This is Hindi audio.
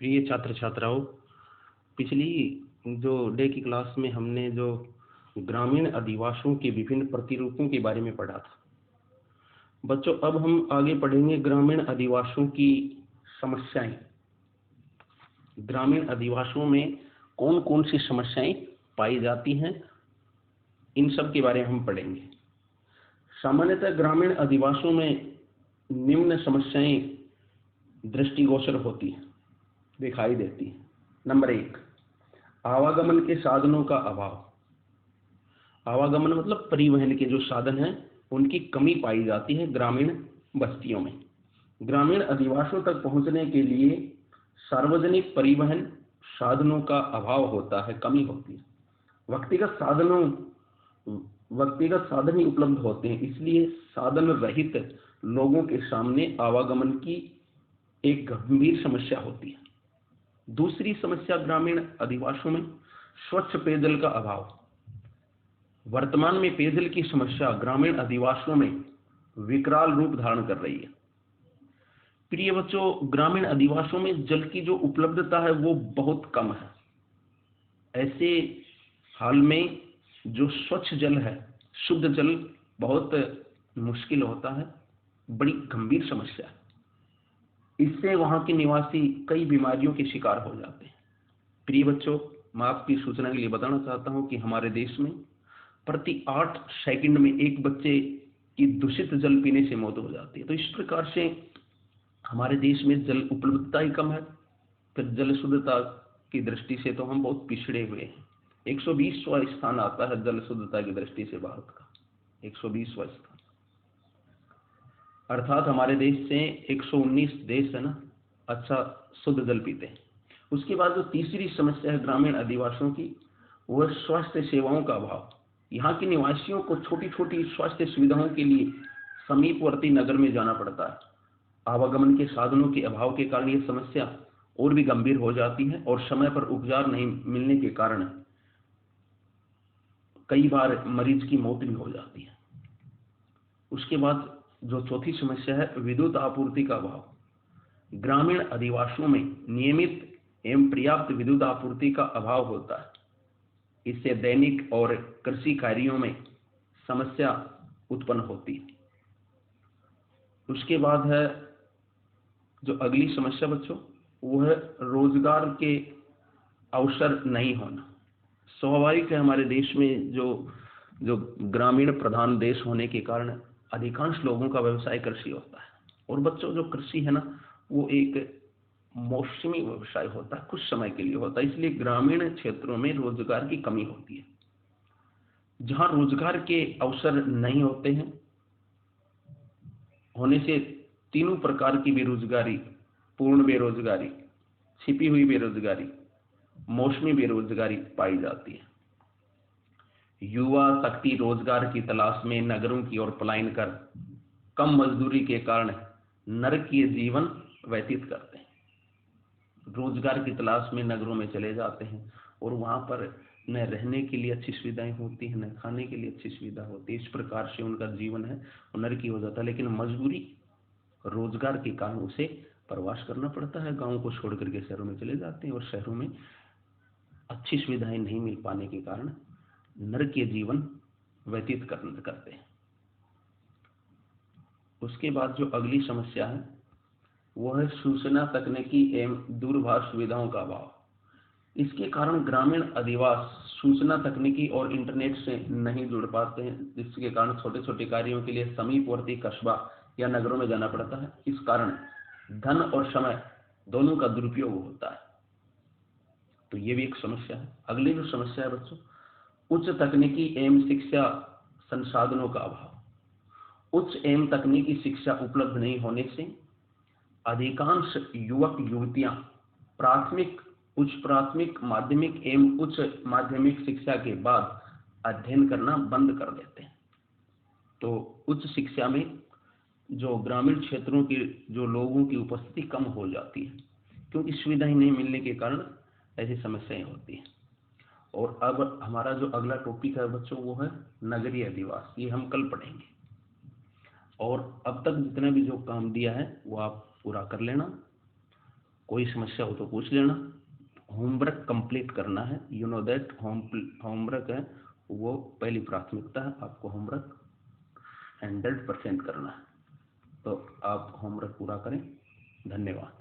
प्रिय छात्र छात्राओं, पिछली जो डे की क्लास में हमने जो ग्रामीण अधिवासियों के विभिन्न प्रतिरूपों के बारे में पढ़ा था। बच्चों, अब हम आगे पढ़ेंगे ग्रामीण अधिवासियों की समस्याएं। ग्रामीण अधिवासियों में कौन कौन सी समस्याएं पाई जाती हैं, इन सब के बारे में हम पढ़ेंगे। सामान्यतः ग्रामीण अधिवासियों में निम्न समस्याएं दृष्टिगोचर होती हैं, दिखाई देती है। नंबर 1, आवागमन के साधनों का अभाव। आवागमन मतलब परिवहन के जो साधन हैं उनकी कमी पाई जाती है ग्रामीण बस्तियों में। ग्रामीण अधिवासियों तक पहुंचने के लिए सार्वजनिक परिवहन साधनों का अभाव होता है, कमी होती है। व्यक्तिगत साधन ही उपलब्ध होते हैं, इसलिए साधन रहित लोगों के सामने आवागमन की एक गंभीर समस्या होती है। दूसरी समस्या ग्रामीण अधिवासियों में स्वच्छ पेयजल का अभाव। वर्तमान में पेयजल की समस्या ग्रामीण अधिवासियों में विकराल रूप धारण कर रही है। प्रिय बच्चों, ग्रामीण अधिवासियों में जल की जो उपलब्धता है वो बहुत कम है। ऐसे हाल में जो स्वच्छ जल है, शुद्ध जल बहुत मुश्किल होता है, बड़ी गंभीर समस्या है। इससे वहां के निवासी कई बीमारियों के शिकार हो जाते हैं। प्रिय बच्चों, मैं आपकी सूचना के लिए बताना चाहता हूं कि हमारे देश में प्रति 8 सेकंड में एक बच्चे की दूषित जल पीने से मौत हो जाती है। तो इस प्रकार से हमारे देश में जल उपलब्धता ही कम है, फिर जल शुद्धता की दृष्टि से तो हम बहुत पिछड़े हुए हैं। 120वां स्थान आता है जल शुद्धता की दृष्टि से भारत का, 120वां स्थान। अर्थात हमारे देश से 119 देश है ना अच्छा शुद्ध जल पीते हैं। उसके बाद जो तीसरी समस्या है ग्रामीण अधिवासियों की, वह स्वास्थ्य सेवाओं का अभाव। यहाँ के निवासियों को छोटी छोटी स्वास्थ्य सुविधाओं के लिए समीपवर्ती नगर में जाना पड़ता है। आवागमन के साधनों के अभाव के कारण यह समस्या और भी गंभीर हो जाती है और समय पर उपचार नहीं मिलने के कारण कई बार मरीज की मौत भी हो जाती है। उसके बाद जो चौथी समस्या है विद्युत आपूर्ति का अभाव। ग्रामीण अधिवासियों में नियमित एवं पर्याप्त विद्युत आपूर्ति का अभाव होता है। इससे दैनिक और कृषि कार्यों में समस्या उत्पन्न होती है। उसके बाद है जो अगली समस्या बच्चों, वो है रोजगार के अवसर नहीं होना। स्वाभाविक है, हमारे देश में जो ग्रामीण प्रधान देश होने के कारण अधिकांश लोगों का व्यवसाय कृषि होता है। और बच्चों, जो कृषि है ना वो एक मौसमी व्यवसाय होता है, कुछ समय के लिए होता है, इसलिए ग्रामीण क्षेत्रों में रोजगार की कमी होती है। जहां रोजगार के अवसर नहीं होते हैं, होने से तीनों प्रकार की बेरोजगारी, पूर्ण बेरोजगारी, छिपी हुई बेरोजगारी, मौसमी बेरोजगारी पाई जाती है। युवा शक्ति रोजगार की तलाश में नगरों की ओर पलायन कर कम मजदूरी के कारण नरकीय जीवन व्यतीत करते हैं। रोजगार की तलाश में नगरों में चले जाते हैं और वहां पर न रहने के लिए अच्छी सुविधाएं होती हैं, न खाने के लिए अच्छी सुविधा होती है। इस प्रकार से उनका जीवन है वो नरकी हो जाता है। लेकिन मजबूरी, रोजगार के कारण उसे प्रवास करना पड़ता है, गांव को छोड़ करके शहरों में चले जाते हैं और शहरों में अच्छी सुविधाएं नहीं मिल पाने के कारण नरकीय जीवन व्यतीत करते हैं। उसके बाद जो अगली समस्या है वो है सूचना तकनीकी एवं दूरभाष सुविधाओं का अभाव। इसके कारण ग्रामीण अधिवास सूचना तकनीकी और इंटरनेट से नहीं जुड़ पाते हैं, जिसके कारण छोटे छोटे कार्यों के लिए समीपवर्ती कस्बा या नगरों में जाना पड़ता है। इस कारण धन और समय दोनों का दुरुपयोग होता है। तो ये भी एक समस्या है। अगली जो समस्या है बच्चों, उच्च तकनीकी एवं शिक्षा संसाधनों का अभाव। उच्च एवं तकनीकी शिक्षा उपलब्ध नहीं होने से अधिकांश युवक युवतियां उच्च प्राथमिक, माध्यमिक एवं उच्च माध्यमिक शिक्षा के बाद अध्ययन करना बंद कर देते हैं। तो उच्च शिक्षा में जो ग्रामीण क्षेत्रों के जो लोगों की उपस्थिति कम हो जाती है, क्योंकि सुविधाएं नहीं मिलने के कारण ऐसी समस्याएं होती हैं। और अब हमारा जो अगला टॉपिक है बच्चों वो है नगरीय अधिवास। ये हम कल पढ़ेंगे। और अब तक जितना भी जो काम दिया है वो आप पूरा कर लेना कोई समस्या हो तो पूछ लेना। होमवर्क कंप्लीट करना है, यू नो दैट होमवर्क है वो पहली प्राथमिकता है, आपको होमवर्क 100% करना है। तो आप होमवर्क पूरा करें। धन्यवाद।